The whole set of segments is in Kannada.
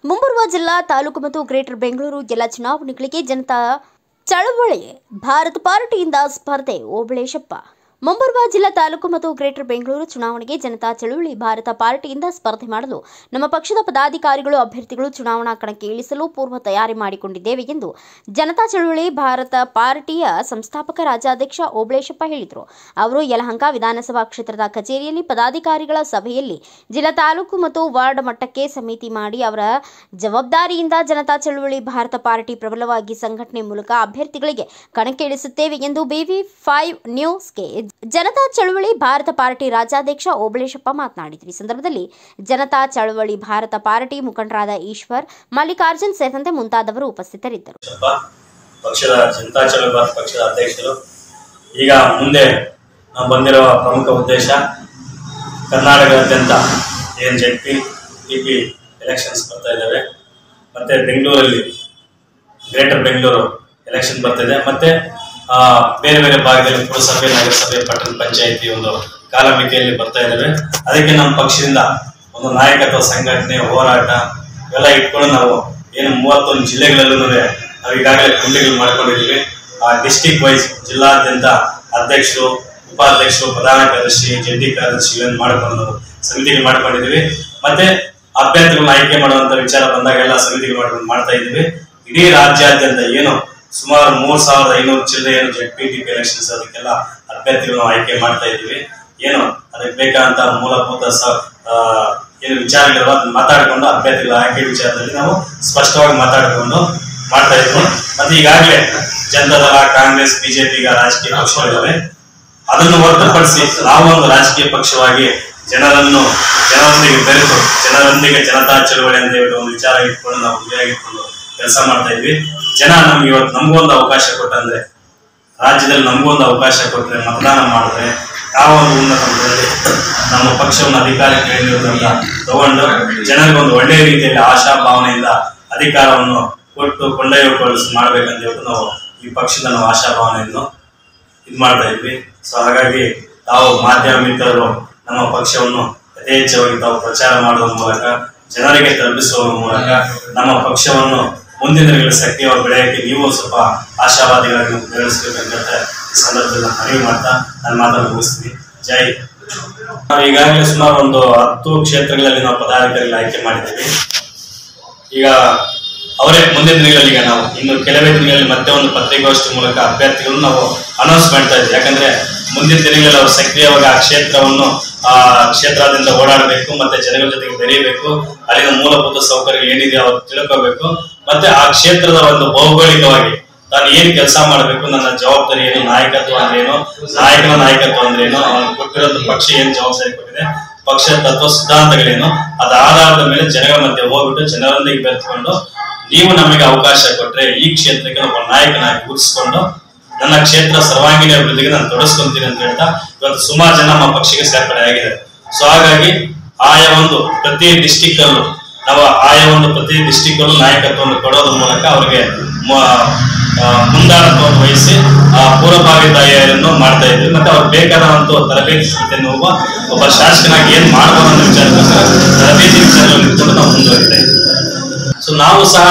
ಮುಂಬರುವ ಜಿಲ್ಲಾ ತಾಲೂಕು ಮತ್ತು ಗ್ರೇಟರ್ ಬೆಂಗಳೂರು ಎಲ್ಲ ಚುನಾವಣೆಗಳಿಗೆ ಜನತಾ ಚಳವಳಿ ಭಾರತ ಪಾರ್ಟಿಯಿಂದ ಸ್ಪರ್ಧೆ ಓಬಳೇಶಪ್ಪ. ಮುಂಬರುವ ಜಿಲ್ಲಾ ತಾಲೂಕು ಮತ್ತು ಗ್ರೇಟರ್ ಬೆಂಗಳೂರು ಚುನಾವಣೆಗೆ ಜನತಾ ಚಳವಳಿ ಭಾರತ ಪಾರ್ಟಿಯಿಂದ ಸ್ಪರ್ಧೆ ಮಾಡಲು ನಮ್ಮ ಪಕ್ಷದ ಪದಾಧಿಕಾರಿಗಳು ಅಭ್ಯರ್ಥಿಗಳು ಚುನಾವಣಾ ಕಣಕ್ಕೆ ಇಳಿಸಲು ಪೂರ್ವ ತಯಾರಿ ಮಾಡಿಕೊಂಡಿದ್ದೇವೆ ಎಂದು ಜನತಾ ಚಳವಳಿ ಭಾರತ ಪಾರ್ಟಿಯ ಸಂಸ್ಥಾಪಕ ರಾಜ್ಯಾಧ್ಯಕ್ಷ ಓಬಳೇಶಪ್ಪ ಹೇಳಿದರು. ಅವರು ಯಲಹಂಕ ವಿಧಾನಸಭಾ ಕ್ಷೇತ್ರದ ಕಚೇರಿಯಲ್ಲಿ ಪದಾಧಿಕಾರಿಗಳ ಸಭೆಯಲ್ಲಿ ಜಿಲ್ಲಾ ತಾಲೂಕು ಮತ್ತು ವಾರ್ಡ್ ಮಟ್ಟಕ್ಕೆ ಸಮಿತಿ ಮಾಡಿ ಅವರ ಜವಾಬ್ದಾರಿಯಿಂದ ಜನತಾ ಚಳವಳಿ ಭಾರತ ಪಾರ್ಟಿ ಪ್ರಬಲವಾಗಿ ಸಂಘಟನೆ ಮೂಲಕ ಅಭ್ಯರ್ಥಿಗಳಿಗೆ ಕಣಕ್ಕೆ ಇಳಿಸುತ್ತೇವೆ ಎಂದು BV5 ನ್ಯೂಸ್ಗೆ ಜನತಾ ಚಳವಳಿ ಭಾರತ ಪಾರ್ಟಿ ರಾಜ್ಯಾಧ್ಯಕ್ಷ ಓಬಳೇಶಪ್ಪ ಮಾತನಾಡಿದರು. ಈ ಸಂದರ್ಭದಲ್ಲಿ ಜನತಾ ಚಳವಳಿ ಭಾರತ ಪಾರ್ಟಿ ಮುಖಂಡರಾದ ಈಶ್ವರ್, ಮಲ್ಲಿಕಾರ್ಜುನ್ ಸೇರಿದಂತೆ ಮುಂತಾದವರು ಉಪಸ್ಥಿತರಿದ್ದರು. ಪಕ್ಷದ ಜನತಾ ಚಳವಳಿ ಭಾರತ ಪಕ್ಷದ ಅಧ್ಯಕ್ಷರು ಈಗ ಮುಂದೆ ನಾವು ಬಂದಿರುವ ಪ್ರಮುಖ ಉದ್ದೇಶ ಕರ್ನಾಟಕದಾದ್ಯಂತ ಏನು ZP TP ಎಲೆಕ್ಷನ್ಸ್ ಬರ್ತಾ ಇದ್ದಾವೆ, ಮತ್ತೆ ಬೆಂಗಳೂರಲ್ಲಿ ಗ್ರೇಟರ್ ಬೆಂಗಳೂರು ಎಲೆಕ್ಷನ್ ಬರ್ತಿದೆ, ಮತ್ತೆ ಬೇರೆ ಬೇರೆ ಭಾಗದಲ್ಲಿ ಪುರಸಭೆ, ನಗರಸಭೆ, ಪಟ್ಟಣ ಪಂಚಾಯಿತಿ ಒಂದು ಕಾಲಮಿತಿಯಲ್ಲಿ ಬರ್ತಾ ಇದ್ದಾವೆ. ಅದಕ್ಕೆ ನಮ್ಮ ಪಕ್ಷದಿಂದ ಒಂದು ನಾಯಕತ್ವ, ಸಂಘಟನೆ, ಹೋರಾಟ ಇವೆಲ್ಲ ಇಟ್ಕೊಂಡು ನಾವು ಏನು 31 ಜಿಲ್ಲೆಗಳಲ್ಲೂ ನಾವು ಈಗಾಗಲೇ ಕಮಿಟಿಗಳು ಮಾಡ್ಕೊಂಡಿದ್ದೀವಿ. ಡಿಸ್ಟಿಕ್ ವೈಸ್ ಜಿಲ್ಲಾದ್ಯಂತ ಅಧ್ಯಕ್ಷರು, ಉಪಾಧ್ಯಕ್ಷರು, ಪ್ರಧಾನ ಕಾರ್ಯದರ್ಶಿ, ಜಂಟಿ ಕಾರ್ಯದರ್ಶಿ ಇವೆಲ್ಲ ಮಾಡ್ಕೊಂಡು ನಾವು ಸಮಿತಿಗಳು ಮಾಡ್ಕೊಂಡಿದ್ದೀವಿ. ಮತ್ತೆ ಅಭ್ಯರ್ಥಿಗಳನ್ನ ಆಯ್ಕೆ ಮಾಡುವಂತ ವಿಚಾರ ಬಂದಾಗೆಲ್ಲ ಸಮಿತಿಗಳು ಮಾಡ್ಕೊಂಡು ಮಾಡ್ತಾ ಇದ್ದೀವಿ. ಇಡೀ ರಾಜ್ಯಾದ್ಯಂತ ಏನು ಸುಮಾರು 3500 ಜಿಲ್ಲೆ ಏನು ZP TP ಎಲೆಕ್ಷನ್ಸ್ ಅದಕ್ಕೆಲ್ಲ ಅಭ್ಯರ್ಥಿಗಳು ಆಯ್ಕೆ ಮಾಡ್ತಾ ಇದ್ದೀವಿ. ಏನು ಅದಕ್ಕೆ ಬೇಕಾದಂತ ಮೂಲಭೂತ ಏನು ವಿಚಾರಗಳಿರುವ ಮಾತಾಡಿಕೊಂಡು ಅಭ್ಯರ್ಥಿಗಳ ಆಯ್ಕೆ ವಿಚಾರದಲ್ಲಿ ನಾವು ಸ್ಪಷ್ಟವಾಗಿ ಮಾತಾಡಿಕೊಂಡು ಮಾಡ್ತಾ ಇದ್ವಿ. ಮತ್ತೆ ಈಗಾಗಲೇ ಜನತಾದಳ, ಕಾಂಗ್ರೆಸ್, BJP ಈಗ ರಾಜಕೀಯ ಪಕ್ಷಗಳಿವೆ. ಅದನ್ನು ಹೊರತುಪಡಿಸಿ ನಾವು ಒಂದು ರಾಜಕೀಯ ಪಕ್ಷವಾಗಿ ಜನರೊಂದಿಗೆ ಬೆರೆತು ಜನರೊಂದಿಗೆ ಜನತಾ ಚಳವಳಿ ಅಂತ ಹೇಳಿ ಒಂದು ವಿಚಾರ ಇಟ್ಕೊಂಡು ನಾವು ಗುರಿಯಾಗಿಟ್ಕೊಂಡು ಕೆಲಸ ಮಾಡ್ತಾ ಇದ್ವಿ. ಜನ ನಮ್ಗೆ ಇವತ್ತು ನಮಗೊಂದು ಅವಕಾಶ ಕೊಟ್ಟಂದ್ರೆ, ರಾಜ್ಯದಲ್ಲಿ ನಮಗೊಂದು ಅವಕಾಶ ಕೊಟ್ಟರೆ, ಮತದಾನ ಮಾಡಿದ್ರೆ ನಾವೊಂದು ಉನ್ನತ ಮಟ್ಟದಲ್ಲಿ ನಮ್ಮ ಪಕ್ಷವನ್ನು ಅಧಿಕಾರಕ್ಕೆ ತಗೊಂಡು ಜನರಿಗೊಂದು ಒಳ್ಳೆಯ ರೀತಿಯಲ್ಲಿ ಆಶಾ ಭಾವನೆಯಿಂದ ಅಧಿಕಾರವನ್ನು ಕೊಟ್ಟು ಕೊಂಡೊಯ್ಯಗೊಳಿಸಿ ಮಾಡ್ಬೇಕಂತ ಹೇಳ್ಬಿಟ್ಟು ನಾವು ಈ ಪಕ್ಷದ ನಾವು ಆಶಾಭಾವನೆಯನ್ನು ಇದು ಮಾಡ್ತಾ ಇದ್ವಿ. ಸೊ ಹಾಗಾಗಿ ತಾವು ಮಾಧ್ಯಮ ಮಿತ್ರರು ನಮ್ಮ ಪಕ್ಷವನ್ನು ಯಥೇಚ್ಛವಾಗಿ ತಾವು ಪ್ರಚಾರ ಮಾಡುವ ಮೂಲಕ, ಜನರಿಗೆ ತಲುಪಿಸುವ ಮೂಲಕ ನಮ್ಮ ಪಕ್ಷವನ್ನು ಮುಂದಿನ ದಿನಗಳಲ್ಲಿ ಸಕ್ರಿಯವಾಗಿ ಬೆಳೆಯಕ್ಕೆ ನೀವು ಸ್ವಲ್ಪ ಆಶಾವಾದಿಗಳನ್ನು ಬೆಳೆಸಬೇಕಂತ ಈ ಸಂದರ್ಭದಲ್ಲಿ ಮನವಿ ಮಾಡ್ತಾ ನಾನು ಮಾತನ್ನು ಮುಗಿಸ್ತೀನಿ. ಜೈ. ನಾವು ಈಗಾಗಲೇ ಸುಮಾರು ಒಂದು 10 ಕ್ಷೇತ್ರಗಳಲ್ಲಿ ನಾವು ಪದಾಧಿಕಾರಿಗಳು ಆಯ್ಕೆ ಮಾಡಿದ್ದೀವಿ. ಈಗ ಅವರೇ ಮುಂದಿನ ದಿನಗಳಲ್ಲಿ ಈಗ ನಾವು ಇನ್ನು ಕೆಲವೇ ದಿನಗಳಲ್ಲಿ ಮತ್ತೆ ಒಂದು ಪತ್ರಿಕಾಗೋಷ್ಠಿ ಮೂಲಕ ಅಭ್ಯರ್ಥಿಗಳನ್ನು ನಾವು ಅನೌನ್ಸ್ ಮಾಡ್ತಾ ಇದ್ದೀವಿ. ಯಾಕಂದ್ರೆ ಮುಂದಿನ ದಿನಗಳಲ್ಲಿ ಅವರು ಸಕ್ರಿಯವಾಗಿ ಆ ಕ್ಷೇತ್ರದಿಂದ ಓಡಾಡಬೇಕು, ಮತ್ತೆ ಜನಗಳ ಜೊತೆಗೆ ಬೆರೆಯಬೇಕು, ಅಲ್ಲಿನ ಮೂಲಭೂತ ಸೌಕರ್ಯ ಏನಿದೆ ಅವ್ರು ತಿಳ್ಕೋಬೇಕು, ಮತ್ತೆ ಆ ಕ್ಷೇತ್ರದ ಒಂದು ಭೌಗೋಳಿಕವಾಗಿ ತಾನು ಏನ್ ಕೆಲಸ ಮಾಡಬೇಕು, ನನ್ನ ಜವಾಬ್ದಾರಿ ಏನು, ನಾಯಕತ್ವ ಅಂದ್ರೇನು, ನಾಯಕನ ನಾಯಕತ್ವ ಅಂದ್ರೇನು, ಅವನು ಕೊಟ್ಟಿರೋದು ಪಕ್ಷ ಏನ್ ಜವಾಬ್ದಾರಿ ಕೊಟ್ಟಿದೆ, ಪಕ್ಷದ ತತ್ವ ಸಿದ್ಧಾಂತಗಳೇನು, ಅದ ಆಧಾರದ ಮೇಲೆ ಜನಗಳ ಮಧ್ಯೆ ಹೋಗ್ಬಿಟ್ಟು ಜನರೊಂದಿಗೆ ಬೆರೆತುಕೊಂಡು ನೀವು ನಮಗೆ ಅವಕಾಶ ಕೊಟ್ರೆ ಈ ಕ್ಷೇತ್ರಕ್ಕೆ ಒಬ್ಬ ನಾಯಕನಾಗಿ ಗುರುತಿಸಿಕೊಂಡು ನನ್ನ ಕ್ಷೇತ್ರ ಸರ್ವಾಂಗೀಣ ಅಭಿವೃದ್ಧಿಗೆ ನಾನು ತೊಡಸ್ಕೊಂತೀನಿ ಅಂತ ಹೇಳ್ತಾ ಇವತ್ತು ಸುಮಾರು ಜನ ನಮ್ಮ ಪಕ್ಷಕ್ಕೆ ಸೇರ್ಪಡೆ ಆಗಿದೆ. ಸೊ ಹಾಗಾಗಿ ಆಯಾ ಒಂದು ಪ್ರತಿ ಡಿಸ್ಟಿಕ್ ಅಲ್ಲೂ ನಾಯಕತ್ವವನ್ನು ಕೊಡೋದ್ರ ಮೂಲಕ ಅವರಿಗೆ ಮುಂದಾಳತ್ವವನ್ನು ವಹಿಸಿ ಪೂರ್ವಭಾವಿ ತಯಾರಿಯನ್ನು ಮಾಡ್ತಾ ಇದ್ವಿ. ಮತ್ತೆ ಅವ್ರಿಗೆ ಬೇಕಾದಂತ ತರಬೇತಿ ಸಂಸ್ಥೆಯನ್ನು ಒಬ್ಬ ಶಾಸಕನಾಗಿ ಏನ್ ಮಾಡ್ಬೋದು ಅನ್ನೋ ವಿಚಾರಕ್ಕೋಸ್ಕರ ತರಬೇತಿ ವಿಚಾರಗಳನ್ನು ಇಟ್ಕೊಂಡು ನಾವು ಮುಂದುವರಿತಾ ಇದ್ವಿ. ಸೊ ನಾವು ಸಹ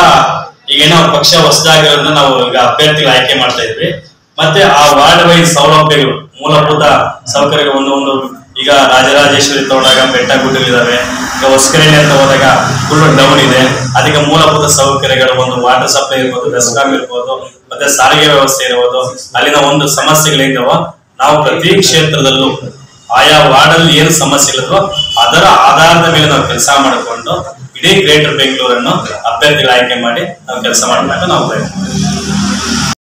ಈಗೇನೋ ಪಕ್ಷ ಹೊಸದಾಗಿರೋದನ್ನ ನಾವು ಈಗ ಅಭ್ಯರ್ಥಿಗಳು ಆಯ್ಕೆ ಮಾಡ್ತಾ ಇದ್ವಿ. ಮತ್ತೆ ಆ ವಾರ್ಡ್ ವೈಸ್ ಸೌಲಭ್ಯಗಳು, ಮೂಲಭೂತ ಸೌಕರ್ಯಗಳು ಒಂದು ಈಗ ರಾಜರಾಜೇಶ್ವರಿ ತಗೊಂಡಾಗ ಬೆಟ್ಟ ಗುಡ್ಡಗಳಿದಾವೆ, ಈಗ ಹೊಸಕೆರೆ ಅಂತ ಹೋದಾಗ ಫುಲ್ ಡೌನ್ ಇದೆ. ಅದಕ್ಕೆ ಮೂಲಭೂತ ಸೌಕರ್ಯಗಳು ಒಂದು ವಾಟರ್ ಸಪ್ಲೈ ಇರ್ಬೋದು, ಬೆಸ್ಕಾಂ ಇರ್ಬೋದು, ಮತ್ತೆ ಸಾರಿಗೆ ವ್ಯವಸ್ಥೆ ಇರ್ಬೋದು, ಅಲ್ಲಿನ ಒಂದು ಸಮಸ್ಯೆಗಳಿದ್ದಾವ ನಾವು ಪ್ರತಿ ಕ್ಷೇತ್ರದಲ್ಲೂ ಆಯಾ ವಾರ್ಡ್ ಅಲ್ಲಿ ಏನು ಸಮಸ್ಯೆಗಳಿದ್ವೋ ಅದರ ಆಧಾರದ ಮೇಲೆ ನಾವು ಕೆಲಸ ಮಾಡಿಕೊಂಡು ಇಡೀ ಗ್ರೇಟರ್ ಬೆಂಗಳೂರನ್ನು ಅಭ್ಯರ್ಥಿಗಳ ಆಯ್ಕೆ ಮಾಡಿ ನಾವು ಕೆಲಸ ಮಾಡಬೇಕು ನಾವು ಪ್ರಯತ್ನ.